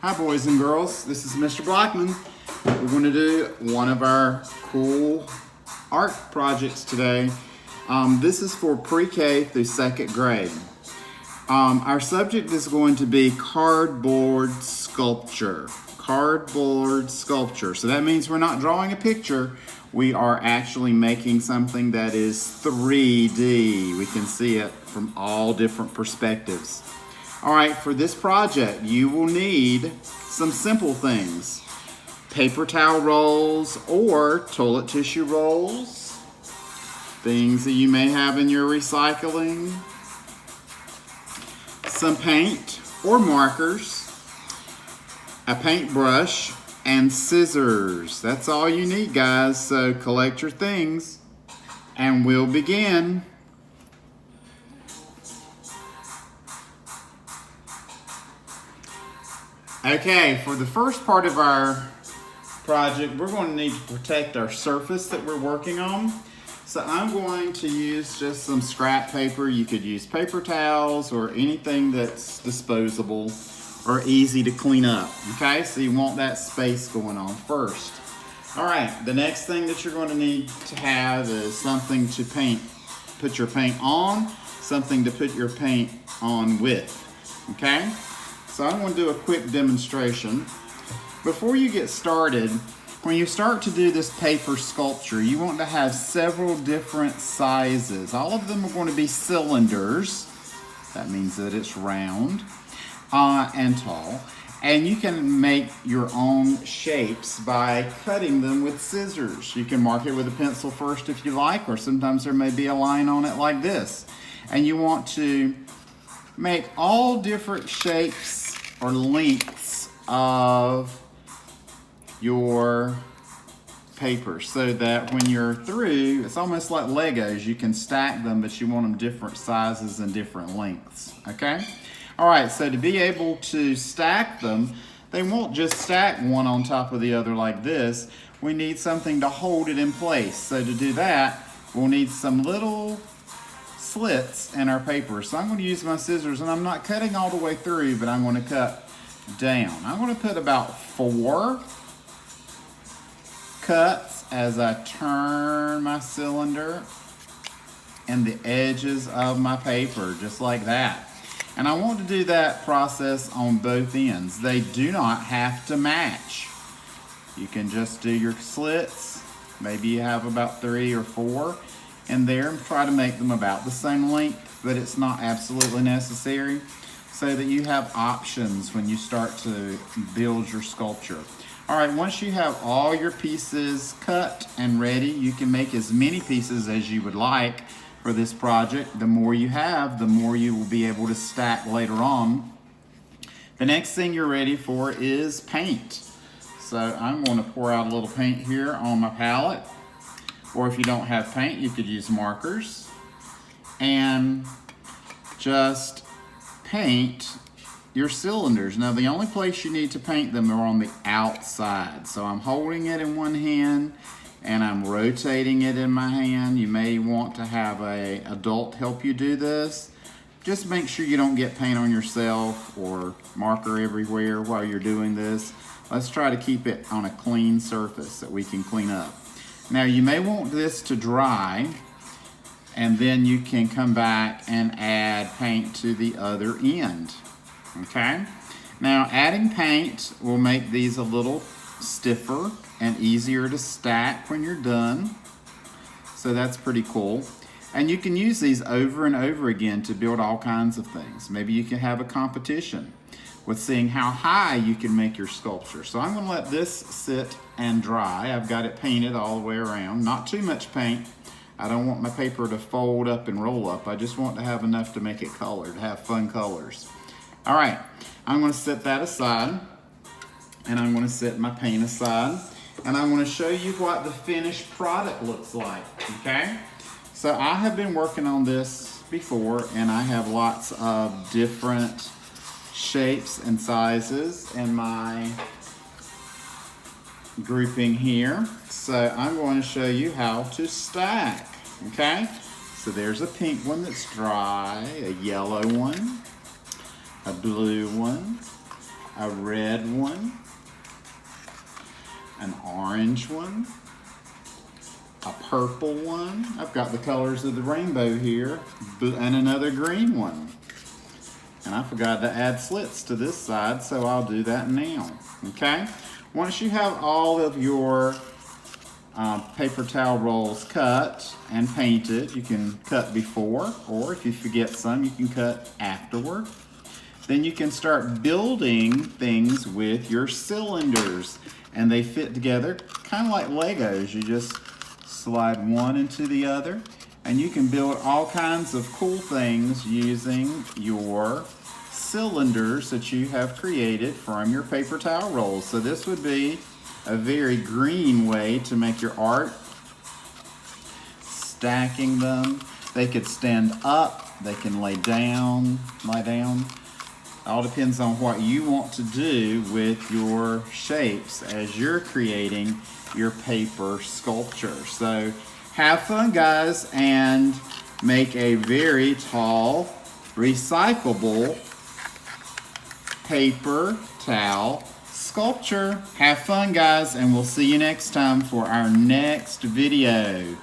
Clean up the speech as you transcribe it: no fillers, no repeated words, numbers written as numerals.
Hi boys and girls, this is Mr. Blackman. We're going to do one of our cool art projects today. This is for pre-K through second grade. Our subject is going to be cardboard sculpture. Cardboard sculpture. So that means we're not drawing a picture. We are actually making something that is 3D. We can see it from all different perspectives. All right, for this project, you will need some simple things. Paper towel rolls or toilet tissue rolls. Things that you may have in your recycling. Some paint or markers. A paintbrush and scissors. That's all you need, guys. So collect your things and we'll begin. Okay, for the first part of our project, we're going to need to protect our surface that we're working on. So I'm going to use just some scrap paper. You could use paper towels or anything that's disposable or easy to clean up. Okay, so you want that space going on first. All right, the next thing that you're going to need to have is something to put your paint on, something to put your paint on with. Okay? So I'm going to do a quick demonstration. Before you get started, when you start to do this paper sculpture, you want to have several different sizes. All of them are going to be cylinders. That means that it's round and tall. And you can make your own shapes by cutting them with scissors. You can mark it with a pencil first if you like, or sometimes there may be a line on it like this. And you want to make all different shapes or lengths of your paper so that when you're through, it's almost like Legos. You can stack them, but you want them different sizes and different lengths, okay? All right, so to be able to stack them, they won't just stack one on top of the other like this. We need something to hold it in place. So to do that, we'll need some little slits in our paper. So I'm going to use my scissors, and I'm not cutting all the way through, but I'm going to cut down. I'm going to put about 4 cuts as I turn my cylinder and the edges of my paper, just like that. And I want to do that process on both ends. They do not have to match. You can just do your slits. Maybe you have about 3 or 4 in there and try to make them about the same length, but it's not absolutely necessary, so that you have options when you start to build your sculpture. All right, once you have all your pieces cut and ready, you can make as many pieces as you would like for this project. The more you have, the more you will be able to stack later on. The next thing you're ready for is paint. So I'm going to pour out a little paint here on my palette. Or if you don't have paint, you could use markers. And just paint your cylinders. Now the only place you need to paint them are on the outside. So I'm holding it in one hand and I'm rotating it in my hand. You may want to have an adult help you do this. Just make sure you don't get paint on yourself or marker everywhere while you're doing this. Let's try to keep it on a clean surface that we can clean up. Now you may want this to dry, and then you can come back and add paint to the other end, okay? Now adding paint will make these a little stiffer and easier to stack when you're done. So that's pretty cool. And you can use these over and over again to build all kinds of things. Maybe you can have a competition with seeing how high you can make your sculpture. So I'm gonna let this sit and dry. I've got it painted all the way around. Not too much paint. I don't want my paper to fold up and roll up. I just want to have enough to make it colored, have fun colors. All right, I'm gonna set that aside, and I'm gonna set my paint aside, and I'm gonna show you what the finished product looks like, okay? So I have been working on this before, and I have lots of different shapes and sizes in my grouping here. So I'm going to show you how to stack, okay? So there's a pink one that's dry, a yellow one, a blue one, a red one, an orange one, a purple one. I've got the colors of the rainbow here, and another green one. And I forgot to add slits to this side, so I'll do that now. Okay? Once you have all of your paper towel rolls cut and painted, you can cut before, or if you forget some, you can cut afterward. Then you can start building things with your cylinders, and they fit together kind of like Legos. You just slide one into the other, and you can build all kinds of cool things using your cylinders that you have created from your paper towel rolls. So this would be a very green way to make your art. Stacking them. They could stand up, they can lie down. All depends on what you want to do with your shapes as you're creating your paper sculpture. So have fun, guys, and make a very tall, recyclable paper towel sculpture. Have fun, guys, and we'll see you next time for our next video.